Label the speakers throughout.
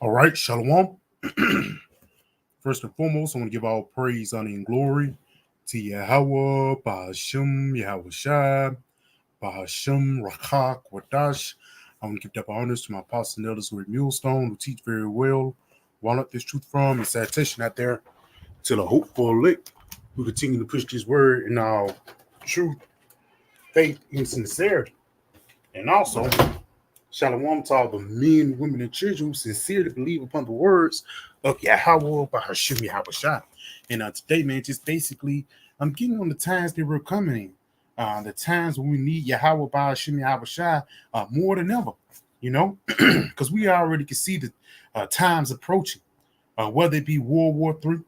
Speaker 1: All right, Shalom. First and foremost, I want to give all praise, honor, and glory to Yahweh, Bahashim, Yahweh Shai, Bahashim, Rakak, Wadash. I want to give that honors to my apostle and elders with Millstone, who teach very well. Walnut this truth from and citation out there to the hopeful elect who continue to push this word in our truth, faith, and sincerity. And also, Shalom to all the men, women, and children who sincerely believe upon the words of Yahweh by Hashem Yahweh Shah. And today, man, just basically, I'm getting on the times that we're coming in. The times when we need Yahweh by Hashem Yahweh Shah more than ever, because we already can see the times approaching, whether it be World War III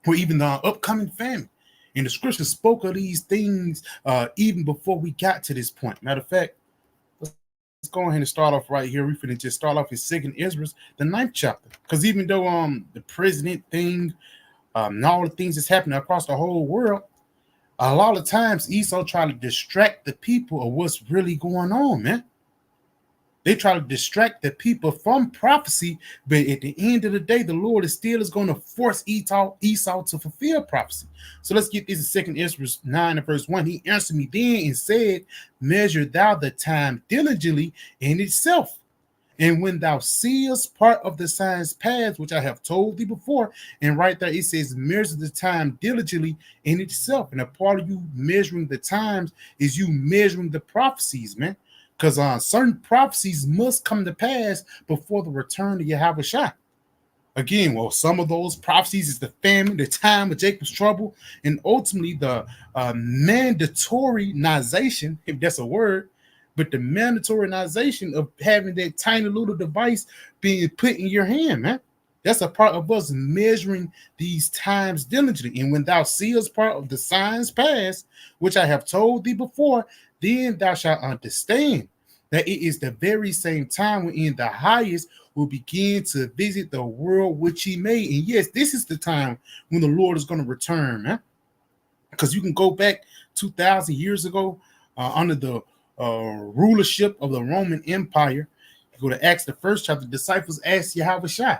Speaker 1: or even the upcoming famine. And the scripture spoke of these things even before we got to this point. Matter of fact, let's go ahead and start off right here. We're going to just start off in 2nd Ezra, the 9th chapter. Because even though the president thing and all the things that's happening across the whole world, a lot of times Esau try to distract the people of what's really going on, man. They try to distract the people from prophecy, but at the end of the day, the Lord is going to force Esau to fulfill prophecy. So let's get this in 2nd Ezra 9 and verse 1. He answered me then and said, measure thou the time diligently in itself. And when thou seest part of the signs past, which I have told thee before, and right there it says, measure the time diligently in itself. And a part of you measuring the times is you measuring the prophecies, man. Because certain prophecies must come to pass before the return of Yahweh Shai. Again, well, some of those prophecies is the famine, the time of Jacob's trouble, and ultimately the mandatorinization, if that's a word, but the mandatorinization of having that tiny little device being put in your hand, man. That's a part of us measuring these times diligently. And when thou seest part of the signs past, which I have told thee before, then thou shalt understand that it is the very same time when the highest will begin to visit the world which he made. And yes, this is the time when the Lord is going to return, man. Because you can go back 2,000 years ago under the rulership of the Roman Empire. You go to Acts, the 1st chapter, the disciples asked Yahweh Shai,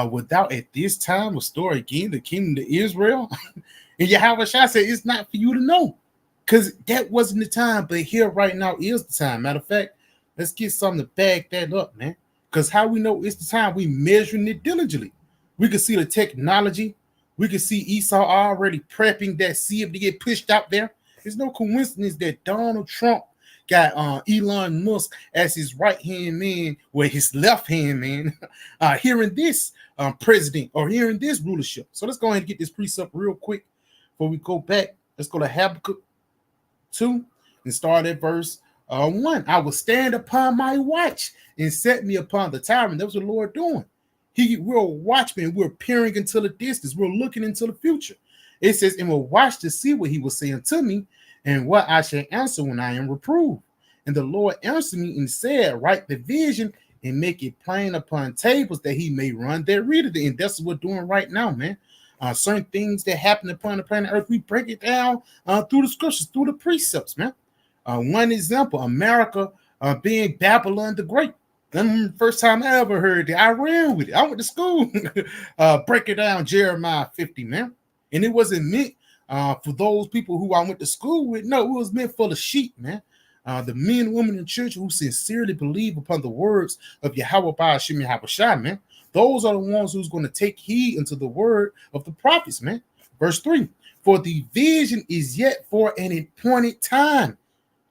Speaker 1: without at this time restore again the kingdom to Israel? And Yahweh Shai said, it's not for you to know. Because that wasn't the time, but here right now is the time. Matter of fact, let's get something to back that up, man. Because how we know it's the time, we measuring it diligently. We can see the technology. We can see Esau already prepping that sieve to get pushed out there. There's no coincidence that Donald Trump got Elon Musk as his right-hand man, or his left-hand man, hearing this president or hearing this rulership. So let's go ahead and get this precept real quick before we go back. Let's go to Habakkuk 2 and start at verse 1. I will stand upon my watch and set me upon the tower. And that's what the Lord doing. We're a watchman. We're peering into the distance. We're looking into the future. It says, and will watch to see what he will say unto me and what I shall answer when I am reproved. And the Lord answered me and said, write the vision and make it plain upon tables that he may run that readeth it. And that's what we're doing right now, man. Certain things that happen upon the planet Earth, we break it down through the scriptures, through the precepts, man. One example, America being Babylon the Great. The first time I ever heard it, I ran with it. I went to school, break it down, Jeremiah 50, man. And it wasn't meant for those people who I went to school with. No, it was meant for the sheep, man. The men, women, and children who sincerely believe upon the words of Yahweh Ba'ashim Yahweh Shai, man. Those are the ones who's going to take heed unto the word of the prophets, man. Verse 3, for the vision is yet for an appointed time.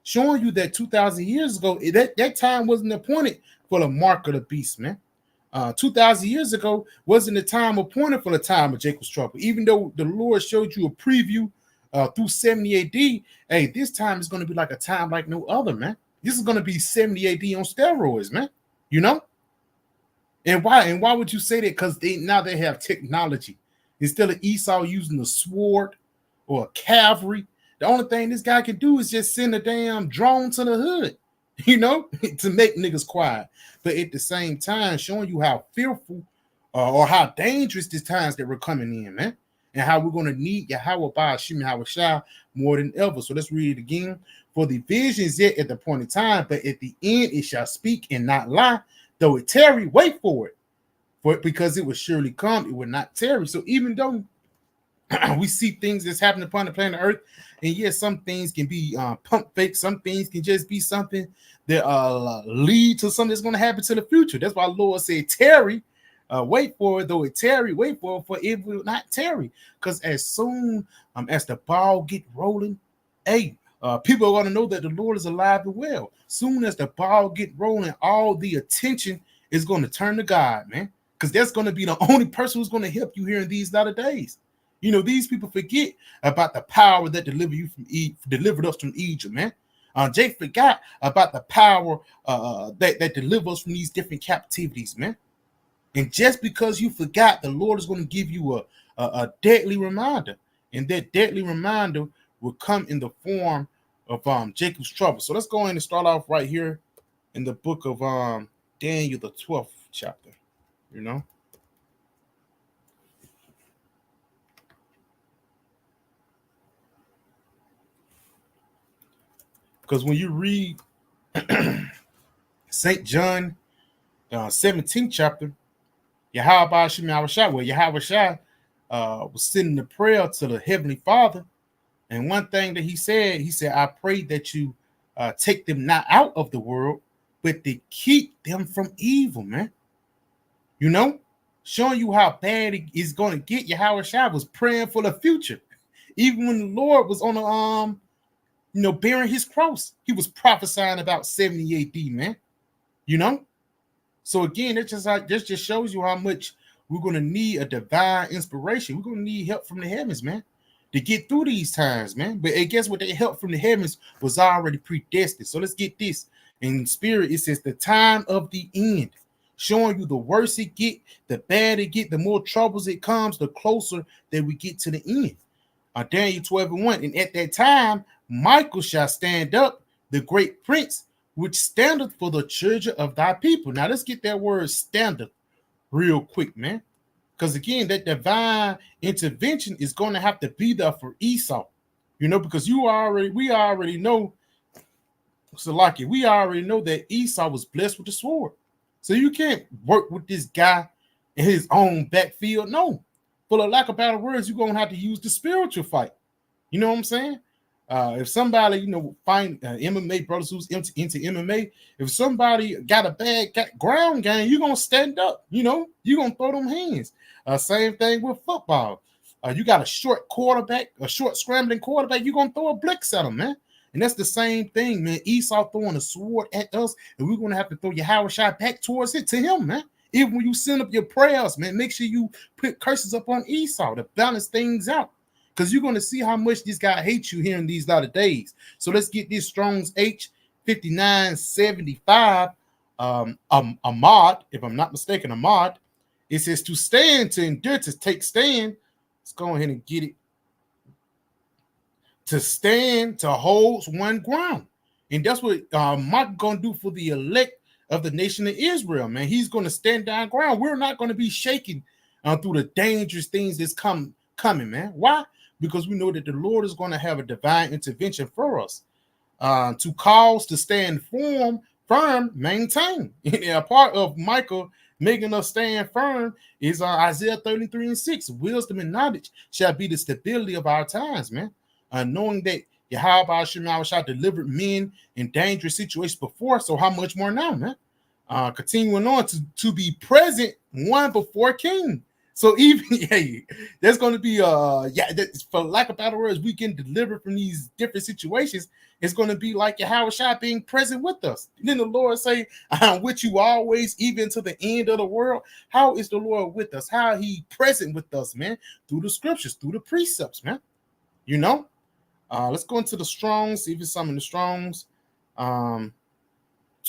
Speaker 1: Showing you that 2,000 years ago, that time wasn't appointed for the mark of the beast, man. 2,000 years ago wasn't the time appointed for the time of Jacob's trouble. Even though the Lord showed you a preview through 70 AD, hey, this time is going to be like a time like no other, man. This is going to be 70 AD on steroids, man. You know? And why? And why would you say that? Because now they have technology. Instead of Esau using a sword or a cavalry, the only thing this guy can do is just send a damn drone to the hood, to make niggas quiet. But at the same time, showing you how fearful or how dangerous these times that we're coming in, man. And how we're going to need Yahweh Ba'ashim Yahweh Shai more than ever. So let's read it again. For the vision is yet at the point in time, but at the end it shall speak and not lie. Though it tarry, wait for it. For because it would surely come, it would not tarry. So even though we see things that's happening upon the planet Earth, and yes, some things can be pump fake, some things can just be something that lead to something that's going to happen to the future. That's why the Lord said, tarry, wait for it, though it tarry, wait for it will not tarry. Because as soon as the ball get rolling, hey, people are going to know that the Lord is alive and well. Soon as the ball get rolling, all the attention is going to turn to God, man. Because that's going to be the only person who's going to help you here in these latter days. You know, these people forget about the power that delivered us from Egypt, man. Jake forgot about the power that delivers us from these different captivities, man. And just because you forgot, the Lord is going to give you a deadly reminder. And that deadly reminder will come in the form of Jacob's trouble. So let's go in and start off right here in the book of Daniel, the 12th chapter, you know. Because when you read St. John 17th chapter, Yahweh Shai was sending a prayer to the Heavenly Father. And one thing that he said, I pray that you take them not out of the world, but to keep them from evil, man. You know, showing you how bad it is going to get. Yahweh Shai was praying for the future. Even when the Lord was on the bearing his cross, he was prophesying about 70 AD, man. You know? So again, this just shows you how much we're going to need a divine inspiration. We're going to need help from the heavens, man, to get through these times, man. But guess what? The help from the heavens was already predestined. So let's get this. In spirit, it says the time of the end, showing you the worse it get, the bad it get, the more troubles it comes, the closer that we get to the end. Daniel 12:1. And at that time, Michael shall stand up, the great prince, which standeth for the children of thy people. Now let's get that word standeth real quick, man. Because again, that divine intervention is going to have to be there for Esau. You know, because we already know, Salaki, we already know that Esau was blessed with the sword. So you can't work with this guy in his own backfield. No. For the lack of better words, you're going to have to use the spiritual fight. You know what I'm saying? If somebody, find MMA brothers who's into MMA, if somebody got a bad ground game, you're going to stand up. You're going to throw them hands. Same thing with football. You got a short quarterback, a short scrambling quarterback, you're going to throw a blitz at him, man. And that's the same thing, man. Esau throwing a sword at us, and we're going to have to throw Yahweh Shai back towards it to him, man. Even when you send up your prayers, man, make sure you put curses up on Esau to balance things out. Because you're going to see how much this guy hates you here in these latter days. So let's get this Strong's H5975, Ahmad, if I'm not mistaken, Ahmad. It says to stand, to endure, to take stand. Let's go ahead and get it. To stand, to hold one ground. And that's what Mark going to do for the elect of the nation of Israel, man. He's going to stand down ground. We're not going to be shaken through the dangerous things that's coming, man. Why? Because we know that the Lord is going to have a divine intervention for us to cause to stand firm, maintain. And a part of Michael making us stand firm is Isaiah 33:6. Wisdom and knowledge shall be the stability of our times, man. Knowing that Yahweh Shai delivered men in dangerous situations before, so how much more now, man? Continuing on to be present one before king. So even there's going to be for lack of better words, we can deliver from these different situations. It's going to be like Yahweh Shai being present with us. And then the Lord say, "I'm with you always, even to the end of the world." How is the Lord with us? How he present with us, man? Through the scriptures, through the precepts, man. Let's go into the Strongs, see if it's some in the Strongs. To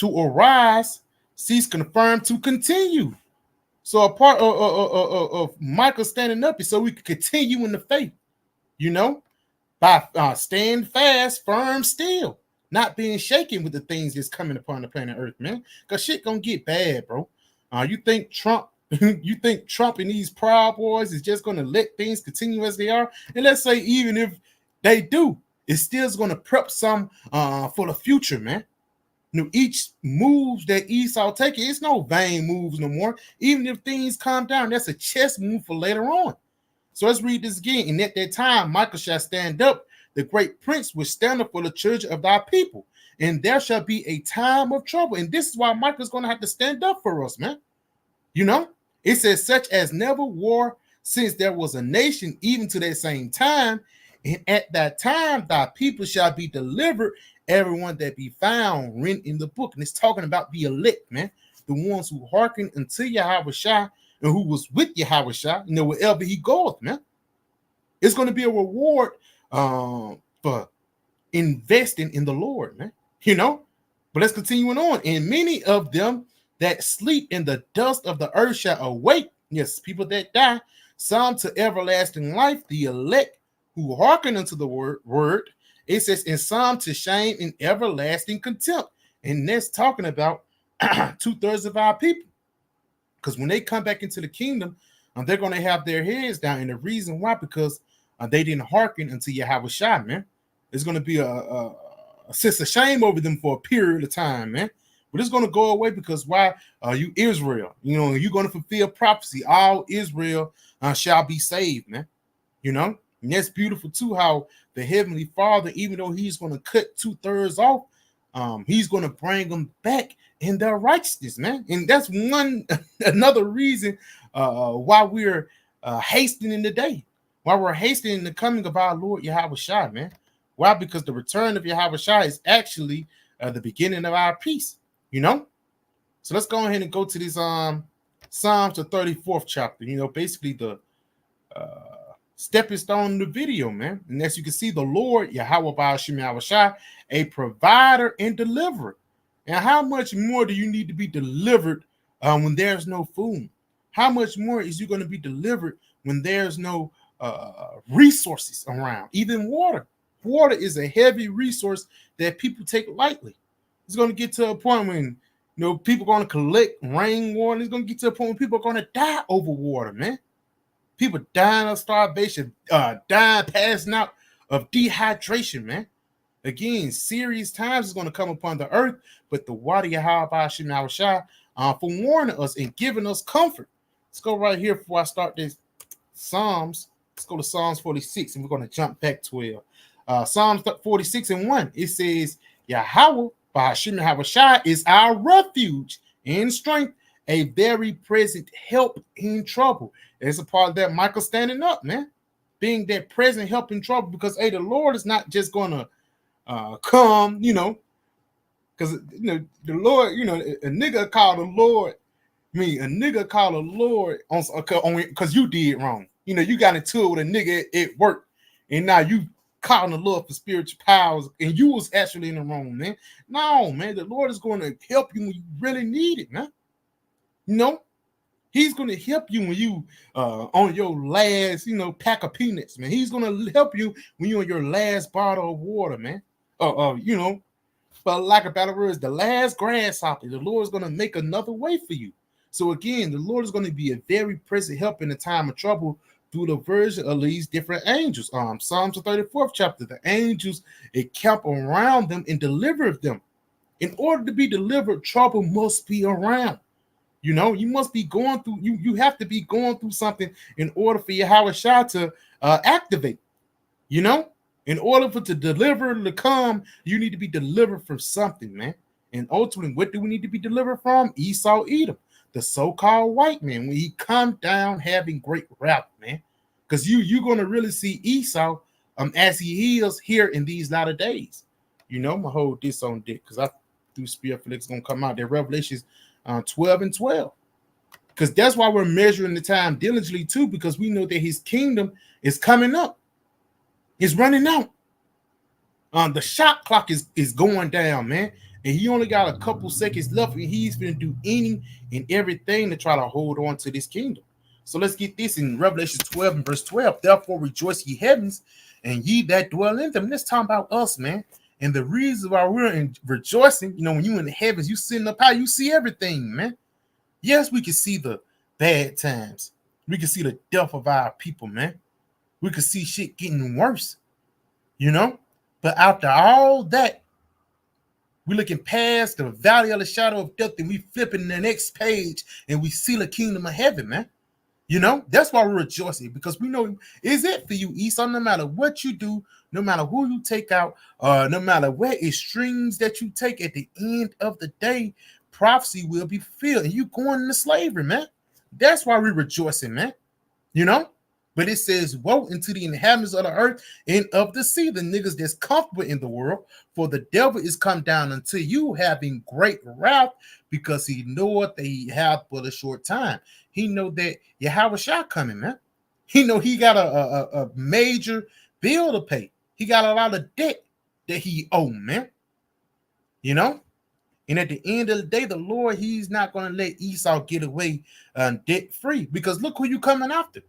Speaker 1: arise, cease, confirm, to continue. So a part of Michael standing up is so we can continue in the faith, by staying fast, firm, still, not being shaken with the things that's coming upon the planet Earth, man. Because shit gonna get bad, bro. You think Trump and these Proud Boys is just gonna let things continue as they are? And let's say even if they do, it still is gonna prep some for the future, man. Each moves that Esau taking, it's no vain moves no more. Even if things calm down, that's a chess move for later on. So let's read this again. And at that time, Michael shall stand up, the great prince will stand up for the children of thy people. And there shall be a time of trouble. And this is why Michael's going to have to stand up for us, man. It says, such as never war since there was a nation, even to that same time. And at that time, thy people shall be delivered, everyone that be found written in the book. And it's talking about the elect, man. The ones who hearken unto Yahushua and who was with Yahushua, wherever he goeth, man. It's going to be a reward for investing in the Lord, man. But let's continuing on. And many of them that sleep in the dust of the earth shall awake. Yes, people that die, some to everlasting life, the elect who hearken unto the word. It says, and some to shame and everlasting contempt. And that's talking about 2/3 of our people. Because when they come back into the kingdom, they're going to have their heads down. And the reason why, because they didn't hearken unto Yahushua, man. There's going to be a sense of shame over them for a period of time, man. But it's going to go away because why? You Israel, you're going to fulfill prophecy. All Israel shall be saved, man. And that's beautiful too, how the Heavenly Father, even though he's going to cut 2/3 off, he's going to bring them back in their righteousness, man. And that's another reason why we're hastening the day, why we're hastening the coming of our Lord Yahushua, man. Why? Because the return of Yahushua is actually the beginning of our peace, So let's go ahead and go to this Psalms, the 34th chapter, basically the stepping stone in the video, man. And as you can see, the Lord, Yahweh Ba'ashim Yahushua, a provider and deliverer. And how much more do you need to be delivered when there's no food? How much more is you going to be delivered when there's no resources around? Even water. Water is a heavy resource that people take lightly. It's going to get to a point when people are going to collect rainwater. It's going to get to a point when people are going to die over water, man. People dying of starvation, dying, passing out of dehydration, man. Again, serious times is going to come upon the earth, but the water Yahweh Yahushua for warning us and giving us comfort. Let's go right here before I start this Psalms. Let's go to Psalms 46, and we're going to jump back 12. Psalms 46 and 1. It says, Yahweh Ba'ashim Yahushua is our refuge and strength, a very present help in trouble. It's a part of that Michael standing up, man. Being that present help in trouble, because the Lord is not just gonna come, because the Lord, a nigga called the Lord. A nigga called the Lord on because you did wrong. You got into it with a nigga at work, and now you calling the Lord for spiritual powers, and you was actually in the wrong, man. No, man, the Lord is going to help you when you really need it, man. He's going to help you when you on your last, pack of peanuts, man. He's going to help you when you're on your last bottle of water, man. But like a battle words, the last grasshopper, the Lord is going to make another way for you. So again, the Lord is going to be a very present help in the time of trouble through the version of these different angels. Psalms the 34th chapter, the angels encamp around them and deliver them. In order to be delivered, trouble must be around. You must be going through, you have to be going through something in order for Yahushua to activate. In order for to deliver to come, you need to be delivered from something, man. And ultimately, what do we need to be delivered from? Esau, Edom, the so-called white man, when he come down having great wrath, man. Because you're going to really see Esau as he is here in these latter days. I'm going to hold this on dick because I through Spirit Felix going to come out there. Revelations 12 and 12. Because that's why we're measuring the time diligently too, because we know that his kingdom is coming up. It's running out. The shot clock is going down, man. And he only got a couple seconds left, and he's going to do any and everything to try to hold on to this kingdom. So let's get this in Revelation 12 and verse 12. Therefore rejoice ye heavens, and ye that dwell in them. Let's talk about us, man. And the reason why we're rejoicing, when you in the heavens, you sitting up high, you see everything, man. Yes, we can see the bad times. We can see the death of our people, man. We can see shit getting worse, But after all that, We're looking past the valley of the shadow of death, and we flipping the next page, and we see the kingdom of heaven, man. You know, that's why we're rejoicing, because we know is it for you, Esau. No matter what you do, no matter who you take out, no matter what extremes that you take, at the end of the day, prophecy will be fulfilled, and you going into slavery, man. That's why we're rejoicing, man. You know, but it says, woe unto the inhabitants of the earth and of the sea, the niggas that's comfortable in the world, for the devil is come down unto you, having great wrath, because he knoweth that he hath but a short time. He know that Yahweh shall coming, man. He know he got a major bill to pay. He got a lot of debt that he owe, man. You know? And at the end of the day, the Lord, he's not going to let Esau get away debt free, because look who you coming after.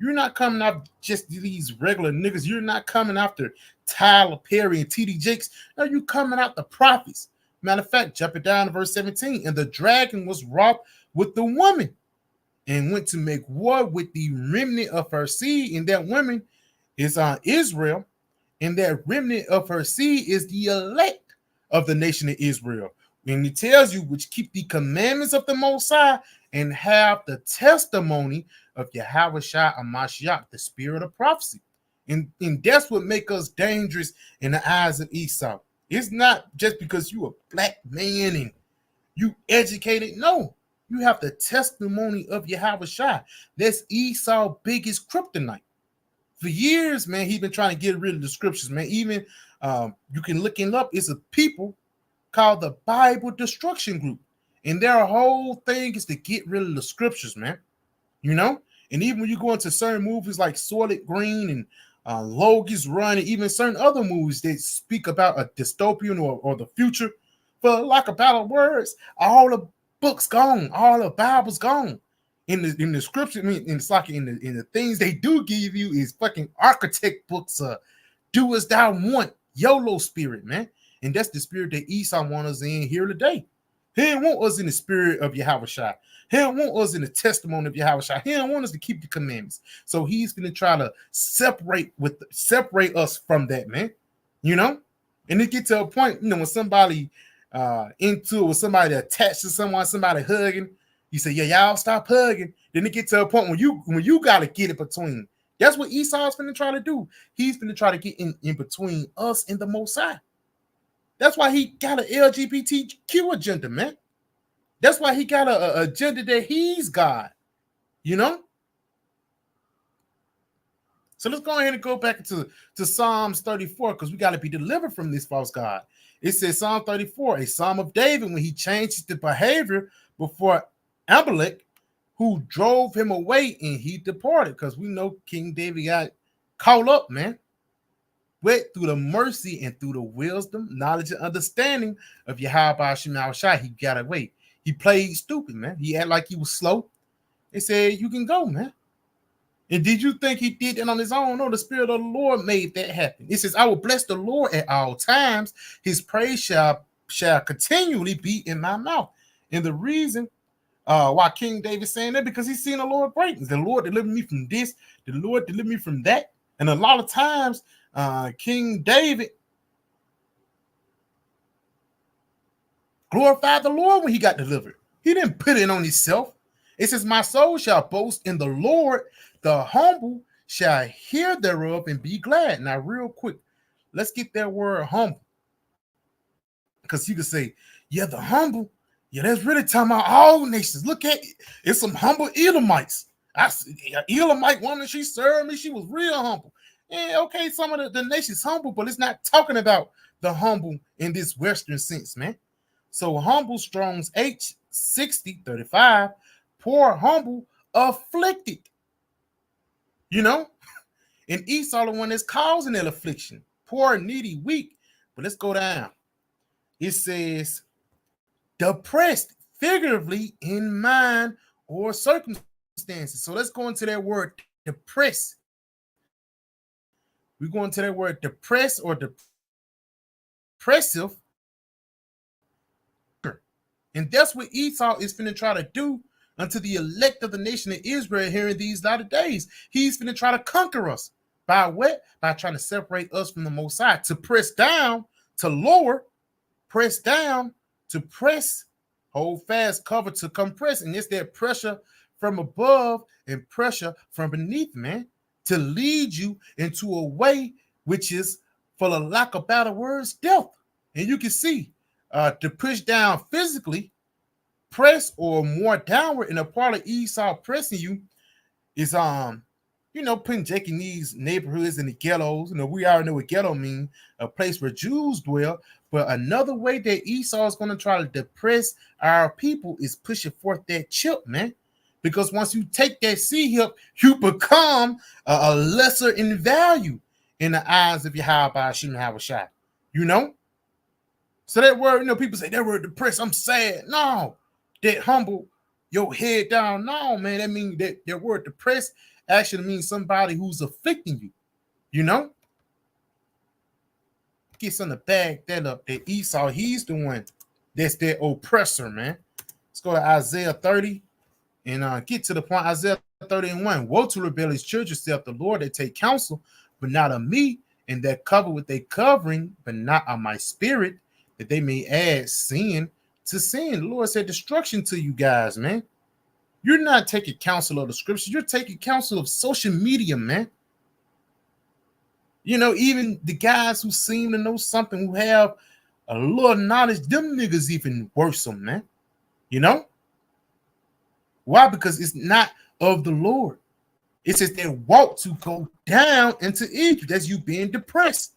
Speaker 1: You're not coming after just these regular niggas. You're not coming after Tyler Perry and TD Jakes. No, you coming after prophets. Matter of fact, jump it down to verse 17. And the dragon was wroth with the woman and went to make war with the remnant of her seed. And that woman is Israel. And that remnant of her seed is the elect of the nation of Israel. And it tells you, which keep the commandments of the Most High and have the testimony of Yahweh Shai Mashiach, the spirit of prophecy. And that's what makes us dangerous in the eyes of Esau. It's not just because you a black man and you educated. No, you have the testimony of Yahweh Shai. That's Esau's biggest kryptonite. For years, man, he's been trying to get rid of the scriptures, man. Even you can look him up. It's a people called the Bible Destruction Group. And their whole thing is to get rid of the scriptures, man. You know? And even when you go into certain movies like Soylent Green and Logan's Run, and even certain other movies that speak about a dystopian or the future, for lack of better words, all the books gone, all the Bible's gone. In the scripture, I mean, it's like in the things they do give you is fucking architect books, do as thou want, YOLO spirit, man. And that's the spirit that Esau wants us in here today. He didn't want us in the spirit of Yahweh Shai. He don't want us in the testimony of Yahweh Shai. He don't want us to keep the commandments. So he's going to try to separate us from that, man. You know? And it get to a point, you know, when somebody into it, with somebody attached to someone, somebody hugging, you say, yeah, y'all stop hugging. Then it get to a point when you got to get it between. That's what Esau's going to try to do. He's going to try to get in between us and the Most High. That's why he got an LGBTQ agenda, man. That's why he got an agenda that he's God, you know? So let's go ahead and go back to Psalms 34, because we got to be delivered from this false God. It says Psalm 34, a psalm of David, when he changed the behavior before Amalek, who drove him away and he departed, because we know King David got caught up, man. But through the mercy and through the wisdom, knowledge, and understanding of Yahweh Shai, he got away. He played stupid, man. He acted like he was slow. They said, you can go, man. And did you think he did that on his own? No, the Spirit of the Lord made that happen. It says, I will bless the Lord at all times. His praise shall continually be in my mouth. And the reason why King David saying that, because he's seen the Lord greatness. The Lord delivered me from this. The Lord delivered me from that. And a lot of times, King David glorified the Lord when he got delivered. He didn't put it on himself. It says, my soul shall boast in the Lord. The humble shall hear thereof and be glad. Now, real quick, let's get that word humble. Because you can say, yeah, the humble. Yeah, that's really talking about all nations. Look at it. It's some humble Edomites. Edomite woman, she served me. She was real humble. Yeah, okay, some of the nations humble, but it's not talking about the humble in this Western sense, man. So humble, Strong's H6035, poor, humble, afflicted. You know? And Esau, the one that's causing that affliction. Poor, needy, weak. But let's go down. It says, depressed, figuratively, in mind or circumstances. So let's go into that word, depressed. We're going to that word, depressed or depressive. And that's what Esau is finna try to do unto the elect of the nation of Israel here in these latter days. He's finna try to conquer us. By what? By trying to separate us from the Most High, to press down, to lower, press down to press, hold fast, cover to compress. And it's that pressure from above and pressure from beneath, man, to lead you into a way which is, for the lack of better words, death. And you can see to push down physically, press or more downward, and a part of Esau pressing you is putting Jake in these neighborhoods and the ghettos. We already know what ghetto means, a place where Jews dwell. But another way that Esau is going to try to depress our people is pushing forth that chip, man. Because once you take that C-hip, you become a lesser in value in the eyes of Yahweh Hashem Yahushua. So that word, people say that word depressed, I'm sad. No, that humble your head down. No, man, that means that word depressed actually means somebody who's afflicting you. Get something to back that up. That Esau, he's the one that's that oppressor, man. Let's go to Isaiah 30 and get to the point. Isaiah 30:1. Woe to rebellious children, saith the Lord, that take counsel, but not of me, and that cover with their covering, but not of my spirit, that they may add sin to sin. The Lord said destruction to you guys, man. You're not taking counsel of the scriptures. You're taking counsel of social media, man. Even the guys who seem to know something, who have a little knowledge, them niggas even worse, man. Why? Because it's not of the Lord. It says they walk to go down into Egypt. That's you being depressed,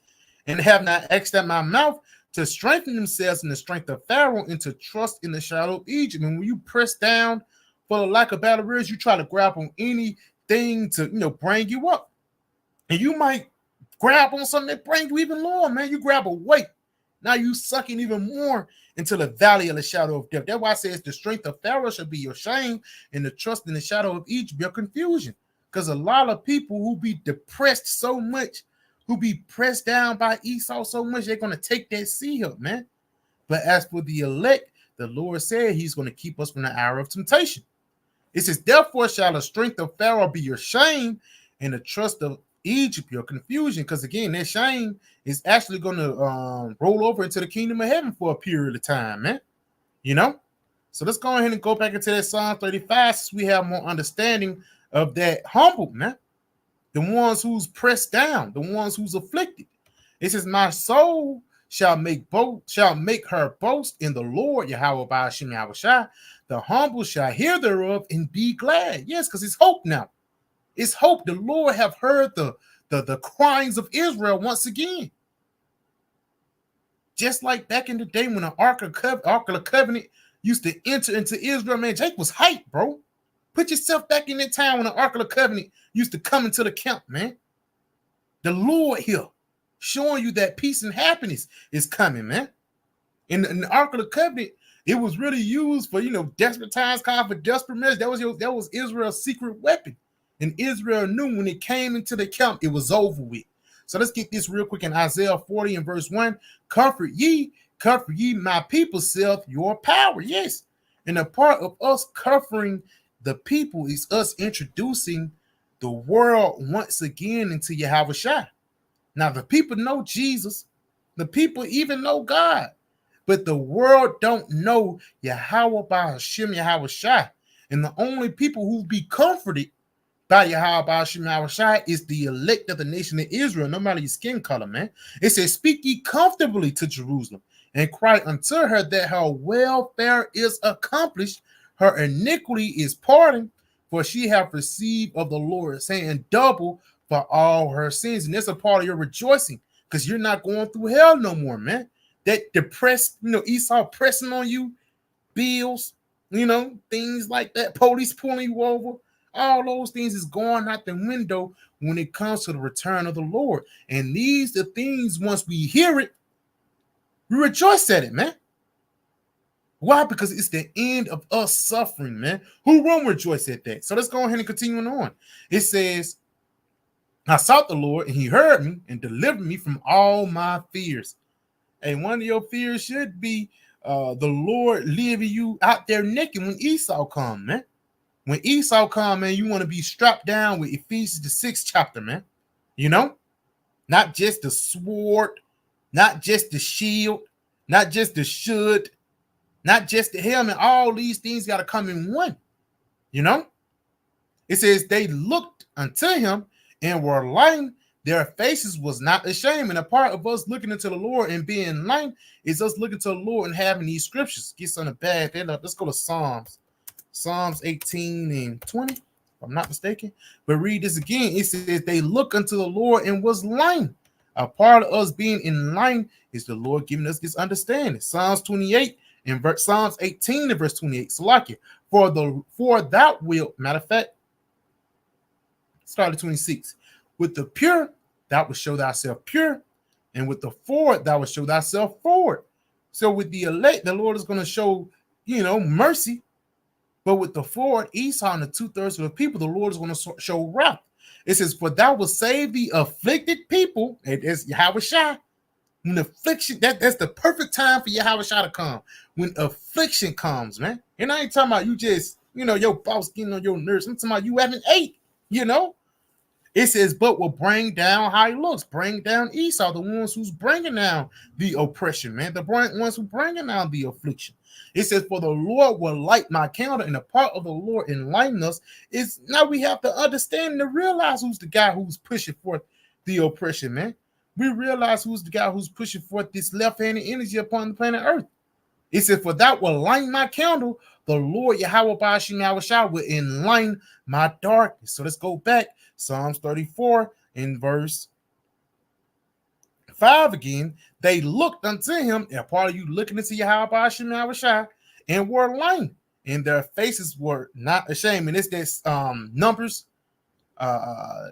Speaker 1: and have not asked at my mouth to strengthen themselves in the strength of Pharaoh and to trust in the shadow of Egypt. And when you press down for the lack of battle words, you try to grab on anything to bring you up, and you might grab on something that brings you even lower, man. You grab a weight. Now you sucking even more into the valley of the shadow of death. That's why I say the strength of Pharaoh shall be your shame, and the trust in the shadow of Egypt your confusion. Because a lot of people who be depressed so much, who be pressed down by Esau so much, they're going to take that C-hip, man. But as for the elect, the Lord said he's going to keep us from the hour of temptation. It says, therefore shall the strength of Pharaoh be your shame, and the trust of Egypt your confusion. Because again, that shame is actually going to roll over into the kingdom of heaven for a period of time, man. So let's go ahead and go back into that Psalm 35 so we have more understanding of that humble, man. The ones who's pressed down, the ones who's afflicted. It says, my soul shall make her boast in the Lord, Yahweh Ba'ashem Yahushua. The humble shall hear thereof and be glad. Yes, because it's hope now. It's hope. The Lord have heard the cryings of Israel once again. Just like back in the day when the Ark of the Covenant used to enter into Israel, man, Jake was hyped, bro. Put yourself back in that time when the Ark of the Covenant used to come into the camp, man. The Lord here showing you that peace and happiness is coming, man. In the Ark of the Covenant, it was really used for, desperate times called for desperate measures. That was Israel's secret weapon. And Israel knew when it came into the camp, it was over with. So let's get this real quick in Isaiah 40 and verse 1. Comfort ye, my people, saith your power. Yes. And a part of us comforting the people is us introducing the world once again into Yahushua. Now, the people know Jesus. The people even know God. But the world don't know Yahweh Ba'ashem Yahushua. And the only people who be comforted by Yahweh Ba'ashem Yahushua is the elect of the nation of Israel, no matter your skin color, man. It says, speak ye comfortably to Jerusalem and cry unto her that her welfare is accomplished, her iniquity is pardoned, for she hath received of the Lord, saying double for all her sins. And that's a part of your rejoicing, because you're not going through hell no more, man. That depressed, Esau pressing on you, bills, things like that, police pulling you over, all those things is going out the window when it comes to the return of the Lord. And these the things, once we hear it, we rejoice at it, man. Why? Because it's the end of us suffering, man. Who won't rejoice at that? So let's go ahead and continue on. It says, I sought the Lord, and he heard me and delivered me from all my fears. And one of your fears should be the Lord leaving you out there naked when Esau come, man. When Esau come, man, you want to be strapped down with Ephesians the 6th chapter, man. Not just the sword, not just the shield, not just the should, not just the helmet. All these things got to come in one. You know, it says they looked unto him and were lying. Their faces was not ashamed. And a part of us looking into the Lord and being lying is us looking to the Lord and having these scriptures. Get something bad. Let's go to Psalms 18 and 20, if I'm not mistaken. But read this again. It says they look unto the Lord and was lying. A part of us being in line is the Lord giving us this understanding. Psalms 28 and Psalms 18 and verse 28. Salakia. For thou wilt, matter of fact, start at 26. With the pure, thou wilt show thyself pure, and with the forward, thou wilt show thyself forward. So with the elect, the Lord is going to show, mercy. But with the forward, Esau and the 2/3 of the people, the Lord is going to show wrath. It says, for thou will save the afflicted people. And it's Yahweh Shai. When affliction, that's the perfect time for Yahweh Shai to come. When affliction comes, man. And I ain't talking about you just, your boss getting on your nerves. I'm talking about you haven't ate, It says, but will bring down high looks, bring down Esau, the ones who's bringing down the oppression, man. The ones who bringing down the affliction. It says, for the Lord will light my counter, and the part of the Lord enlighten us is now we have to understand and realize who's the guy who's pushing forth the oppression, man. We realize who's the guy who's pushing forth this left-handed energy upon the planet Earth. It says, for that will light my candle, the Lord Yahweh Ba'ashim Yahushua will enlighten my darkness. So let's go back. Psalms 34 in verse 5 again. They looked unto him, and part of you looking into Yahweh Ba'ashim Yahushua, and were lying, and their faces were not ashamed. And it's this Numbers.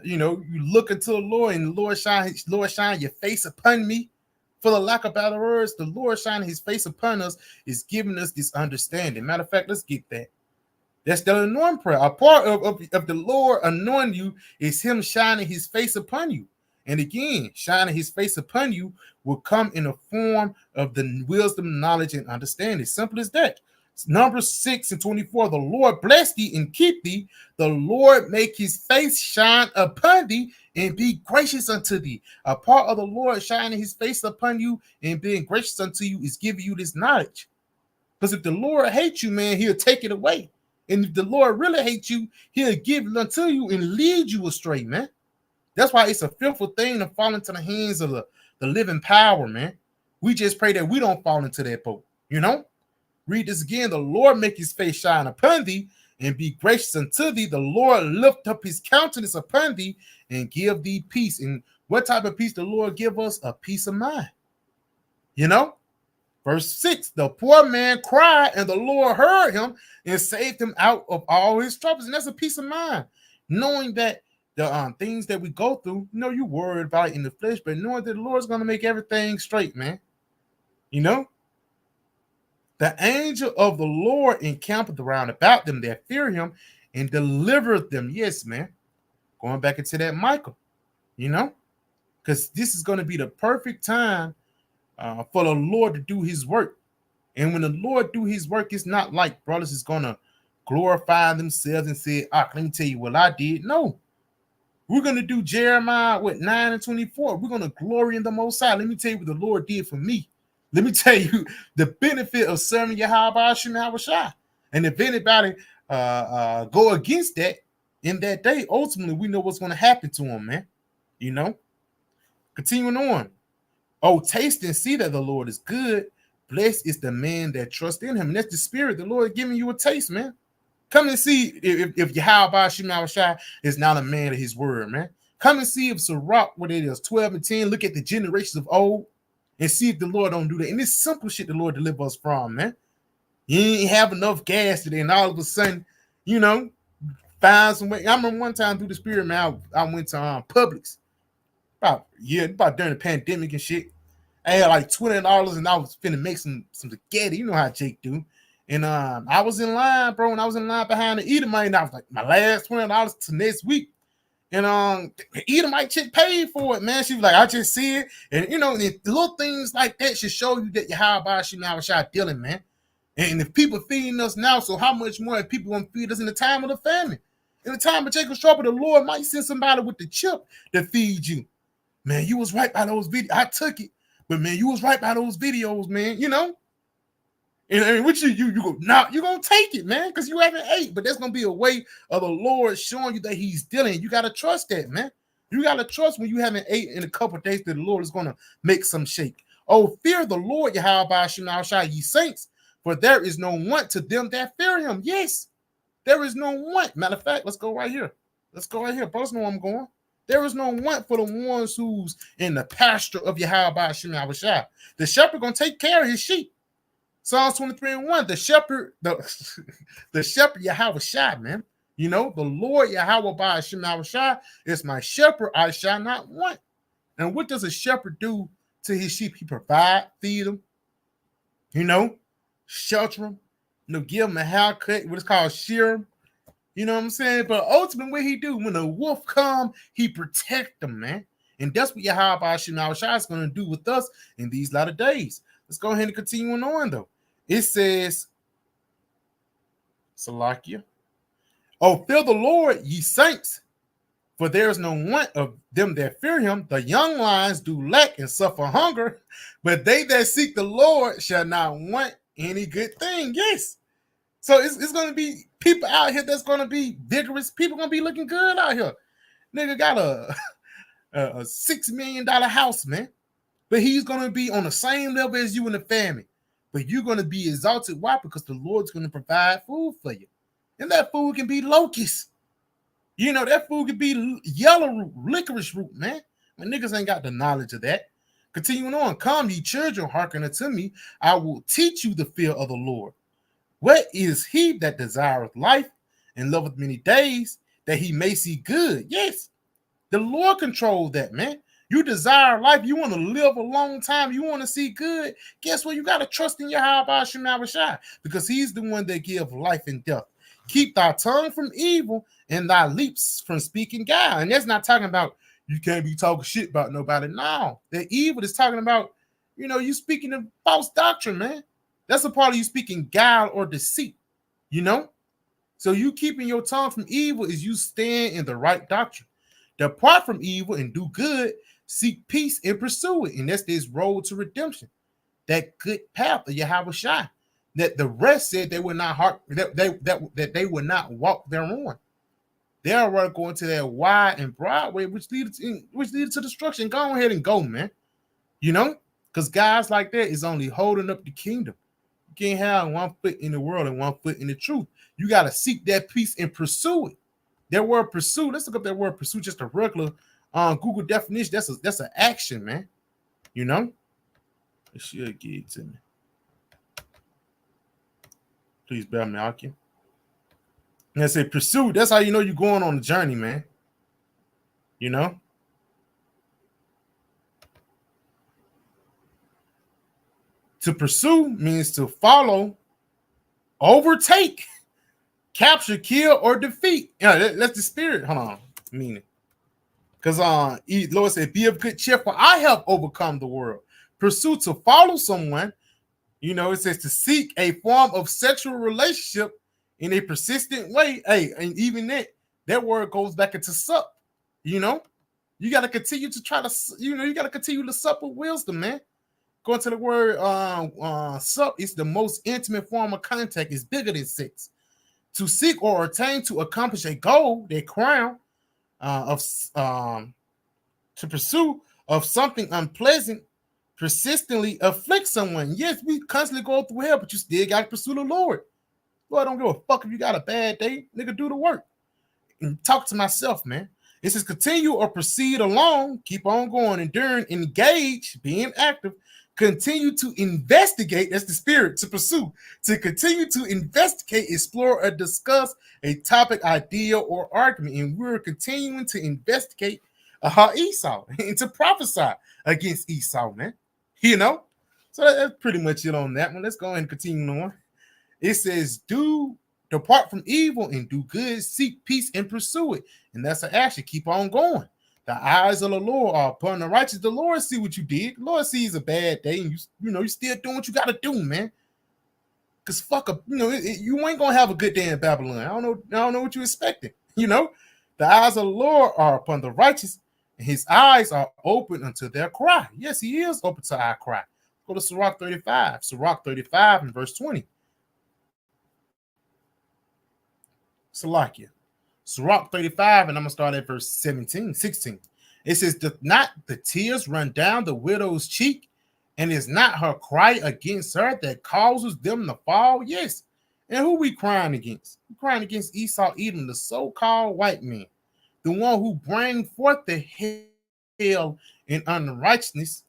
Speaker 1: You look into the Lord, and the Lord shine your face upon me. For the lack of better words, the Lord shining his face upon us is giving us this understanding. Matter of fact, let's get that. That's the anointing prayer. A part of the Lord anointing you is him shining his face upon you. And again, shining his face upon you will come in the form of the wisdom, knowledge, and understanding. Simple as that. Numbers 6 and 24. The Lord bless thee and keep thee. The Lord make his face shine upon thee and be gracious unto thee. A part of the Lord shining his face upon you and being gracious unto you is giving you this knowledge. Because if the Lord hates you, man, he'll take it away. And if the Lord really hates you, he'll give it unto you and lead you astray, man. That's why it's a fearful thing to fall into the hands of the living power, man. We just pray that we don't fall into that boat, Read this again. The Lord make his face shine upon thee and be gracious unto thee. The Lord lift up his countenance upon thee and give thee peace. And what type of peace the Lord give us? A peace of mind. Verse 6, the poor man cried and the Lord heard him and saved him out of all his troubles. And that's a peace of mind. Knowing that the things that we go through, you worried about it in the flesh, but knowing that the Lord's going to make everything straight, man. The angel of the Lord encamped around about them that fear him and delivered them. Yes, man. Going back into that Michael, because this is going to be the perfect time for the Lord to do his work. And when the Lord do his work, it's not like brothers is going to glorify themselves and say, let me tell you what I did. No. We're going to do Jeremiah 9 and 24. We're going to glory in the Most High. Let me tell you what the Lord did for me. Let me tell you the benefit of serving Yahweh Ba'ashim Yahushua. And if anybody go against that in that day, ultimately we know what's going to happen to him, man. Continuing on. Oh, taste and see that the Lord is good. Blessed is the man that trusts in him. And that's the spirit. The Lord giving you a taste, man. Come and see if Yahweh Ba'ashim Yahushua is not a man of his word, man. Come and see if Sirach, what it is, 12 and 10. Look at the generations of old. And see if the Lord don't do that. And it's simple shit the Lord deliver us from, man. You ain't have enough gas today, and all of a sudden, find some way. I remember one time through the spirit, man, I went to Publix. About during the pandemic and shit. I had like $20 and I was finna make some spaghetti. You know how Jake do. And I was in line, bro, and I was in line behind the Edomite, and I was like, my last $20 to next week. And the Edomite chick paid for it, man. She was like, I just see it. And the little things like that should show you that Yahweh Ba'ashim Yahushua dealing, man. And if people feeding us now, so how much more if people want to feed us in the time of the famine? In the time of Jacob's trouble, the Lord might send somebody with the chip to feed you. Man, you was right by those videos. I took it. But man, you was right by those videos, man. You know. And which you go now, you're gonna take it, man, because you haven't ate. But there's gonna be a way of the Lord showing you that He's dealing. You gotta trust that, man. You gotta trust when you haven't ate in a couple of days that the Lord is gonna make some shake. Oh, fear the Lord, Yahweh Shema Shai, ye saints, for there is no want to them that fear Him. Yes, there is no want. Matter of fact, let's go right here. Let's go right here. Brothers know where I'm going. There is no want for the ones who's in the pasture of Yahweh Shema Shai. The shepherd gonna take care of his sheep. Psalms 23:1, the shepherd, the shepherd Yahweh Shai, man. You know, the Lord Yahweh by Shema Shai is my shepherd, I shall not want. And what does a shepherd do to his sheep? He provide, feed them, you know, shelter them, you know, give them a haircut, what is called shear them. You know what I'm saying? But ultimately, what he do, when a wolf come, he protect them, man. And that's what Yahweh by Shema Shai is going to do with us in these latter days. Let's go ahead and continue on, though. It says, Salakia, oh, fear the Lord, ye saints, for there is no want of them that fear him. The young lions do lack and suffer hunger, but they that seek the Lord shall not want any good thing. Yes. So it's going to be people out here that's going to be vigorous. People going to be looking good out here. Nigga got a $6 million house, man. But he's going to be on the same level as you in the family. But you're going to be exalted. Why? Because the Lord's going to provide food for you. And that food can be locusts. You know, that food can be yellow root, licorice root, man. My niggas ain't got the knowledge of that. Continuing on. Come, ye children, hearken unto me. I will teach you the fear of the Lord. What is he that desireth life and loveth many days, that he may see good? Yes. The Lord controls that, man. You desire life. You want to live a long time. You want to see good. Guess what? You got to trust in Yahweh Shema Shai, because he's the one that gives life and death. Keep thy tongue from evil and thy lips from speaking guile. And that's not talking about you can't be talking shit about nobody. No, the evil is talking about, you know, you speaking of false doctrine, man. That's a part of you speaking guile or deceit, you know? So you keeping your tongue from evil is you stand in the right doctrine. Depart from evil and do good. Seek peace and pursue it. And that's this road to redemption. That good path of Yahweh Shai. That the rest said they would not that they would not walk thereon. They are going to that wide and broad way, which leads to destruction. Go ahead and go, man. You know? Because guys like that is only holding up the kingdom. You can't have 1 foot in the world and 1 foot in the truth. You got to seek that peace and pursue it. That word pursue, let's look up that word pursue, just a regular Google definition. That's an action, man. You know? It should get it to me. Please bear me out. And I say pursue, that's how you know you're going on a journey, man. You know? To pursue means to follow, overtake, capture, kill, or defeat. Yeah, that's the spirit. Hold on, meaning. Because Lord said, be of good cheer, for I have overcome the world. Pursue, to follow someone. You know, it says to seek a form of sexual relationship in a persistent way. Hey, and even that word goes back into sup. You know, you got to continue to try to, you know, you got to continue to sup with wisdom, man. Going to the word sup is the most intimate form of contact. It's bigger than sex. To seek or attain to accomplish a goal, their crown to pursue of something unpleasant, persistently afflict someone. Yes, we constantly go through hell, but you still got to pursue the Lord. Lord, I don't give a fuck if you got a bad day. Nigga, do the work. And talk to myself, man. It says continue or proceed along, keep on going, enduring, engage, being active, continue to investigate. That's the spirit, to pursue, to continue to investigate, explore, or discuss a topic, idea, or argument. And we're continuing to investigate Esau and to prophesy against Esau, man. You know? So that's pretty much it on that one. Let's go ahead and continue on. It says, depart from evil and do good, seek peace and pursue it. And that's an action. Keep on going. The eyes of the Lord are upon the righteous. The Lord see what you did. The Lord sees a bad day, and you still doing what you got to do, man. Because you ain't gonna have a good day in Babylon. I don't know what you expected. You know, the eyes of the Lord are upon the righteous, His eyes are open unto their cry. Yes, he is open to our cry. Go to Sirach 35. Sirach 35 and verse 20. Salakia. Sirach 35, and I'm going to start at verse 16. It says, doth not the tears run down the widow's cheek, and is not her cry against her that causes them to fall? Yes. And who we crying against? We're crying against Esau Edom, the so-called white man, the one who bring forth the hell in unrighteousness.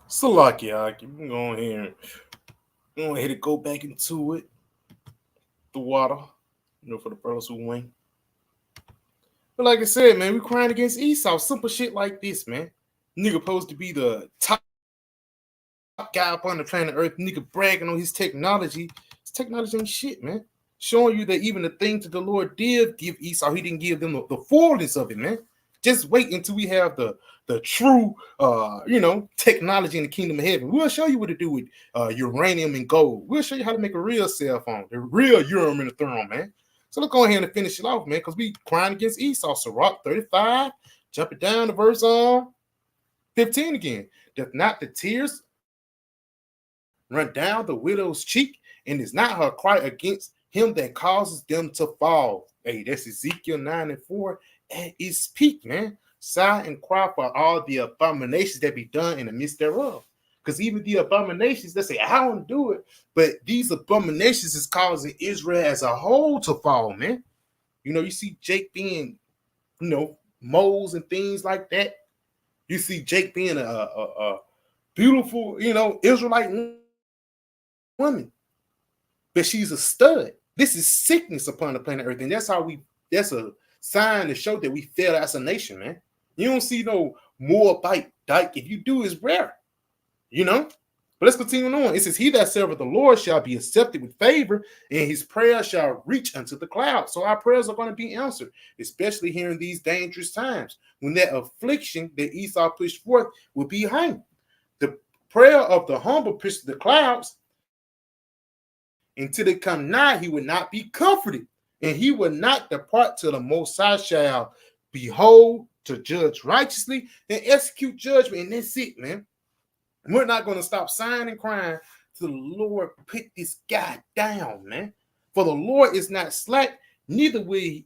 Speaker 1: Salakia, I'm going here. I'm going ahead and go back into it. The water, for the brothers who win. But like I said, man, we crying against Esau. Simple shit like this, man. Nigga supposed to be the top guy up on the planet Earth. Nigga bragging on his technology. His technology ain't shit, man. Showing you that even the things that the Lord did give Esau, he didn't give them the fullness of it, man. Just wait until we have the true, technology in the kingdom of heaven. We'll show you what to do with uranium and gold. We'll show you how to make a real cell phone, the real urim and the throne, man. So let's go ahead and finish it off, man, because we crying against Esau. Sirach 35, jumping down to verse 15 again. Doth not the tears run down the widow's cheek, and is not her cry against him that causes them to fall? Hey, that's Ezekiel 9 and 4 at its peak, man. Sigh and cry for all the abominations that be done in the midst thereof. Because even the abominations, they say, I don't do it. But these abominations is causing Israel as a whole to fall, man. You see Jake being, moles and things like that. You see Jake being a beautiful, Israelite woman. But she's a stud. This is sickness upon the planet Earth. And that's a sign to show that we fail as a nation, man. You don't see no Moabite dyke. If you do, it's rare. But let's continue on. It says, he that serveth the Lord shall be accepted with favor, and his prayer shall reach unto the clouds. So our prayers are going to be answered, especially here in these dangerous times, when that affliction that Esau pushed forth will be hung. The prayer of the humble pushed the clouds. Until they come nigh, he would not be comforted, and he will not depart till the Most High shall behold to judge righteously and execute judgment. And that's it, man. We're not going to stop sighing and crying till the Lord put this guy down, man. For the Lord is not slack, neither will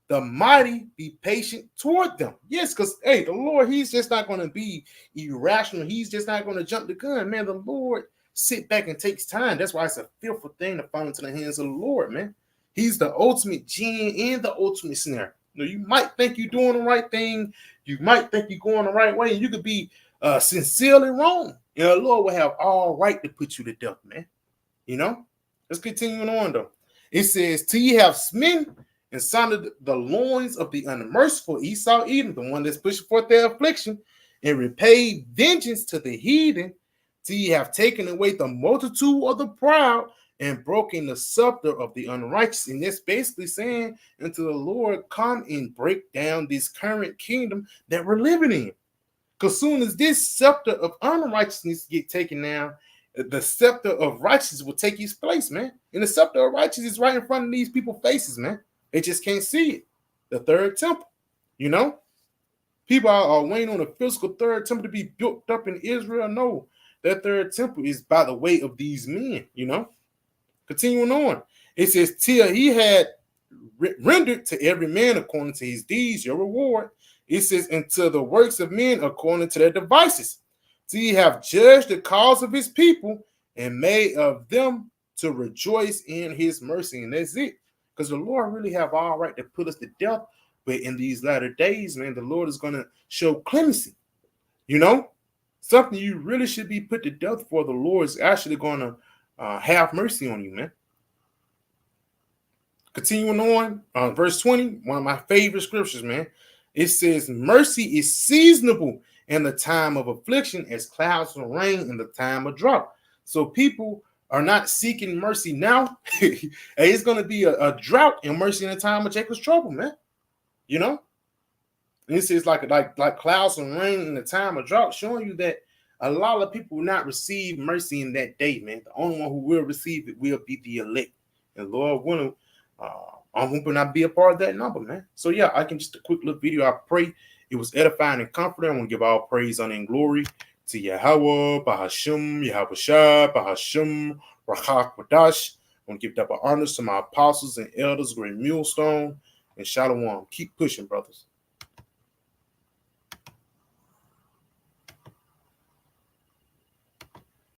Speaker 1: the mighty be patient toward them. Yes, because, the Lord, he's just not going to be irrational. He's just not going to jump the gun, man. The Lord sit back and takes time. That's why it's a fearful thing to fall into the hands of the Lord, man. He's the ultimate genie and the ultimate snare. You might think you're doing the right thing. You might think you're going the right way. And you could be sincerely wrong. The Lord will have all right to put you to death, man. Let's continue on, though. It says, till ye have smitten and sounded the loins of the unmerciful Esau, Edom, the one that's pushing forth their affliction, and repaid vengeance to the heathen, till ye have taken away the multitude of the proud and broken the scepter of the unrighteous. And that's basically saying, until the Lord come and break down this current kingdom that we're living in. Because soon as this scepter of unrighteousness get taken down, the scepter of righteousness will take its place, man. And the scepter of righteousness is right in front of these people's faces, man. They just can't see it. The third temple, People are waiting on a physical third temple to be built up in Israel. No, that third temple is by the way of these men, Continuing on. It says, till he had rendered to every man according to his deeds your reward. It says, unto the works of men according to their devices. Till he have judged the cause of his people and made of them to rejoice in his mercy. And that's it. Because the Lord really have all right to put us to death. But in these latter days, man, the Lord is going to show clemency. Something you really should be put to death for, the Lord is actually going to have mercy on you, man. Continuing on, verse 20, one of my favorite scriptures, man. It says, mercy is seasonable in the time of affliction as clouds and rain in the time of drought. So people are not seeking mercy now. It's going to be a drought and mercy in the time of Jacob's trouble, man. And this is like clouds and rain in the time of drought, showing you that a lot of people will not receive mercy in that day, man. The only one who will receive it will be the elect. And Lord willing, I'm hoping I'll be a part of that number, man. So yeah, I can just a quick little video. I pray it was edifying and comforting. I want to give all praise, honor, and glory to Yahweh, Bahashim, Yahweh Shah, Bahashim, Rachak Wadash. I want to give double honors to my apostles and elders, great millstone, and Shalom. Keep pushing, brothers.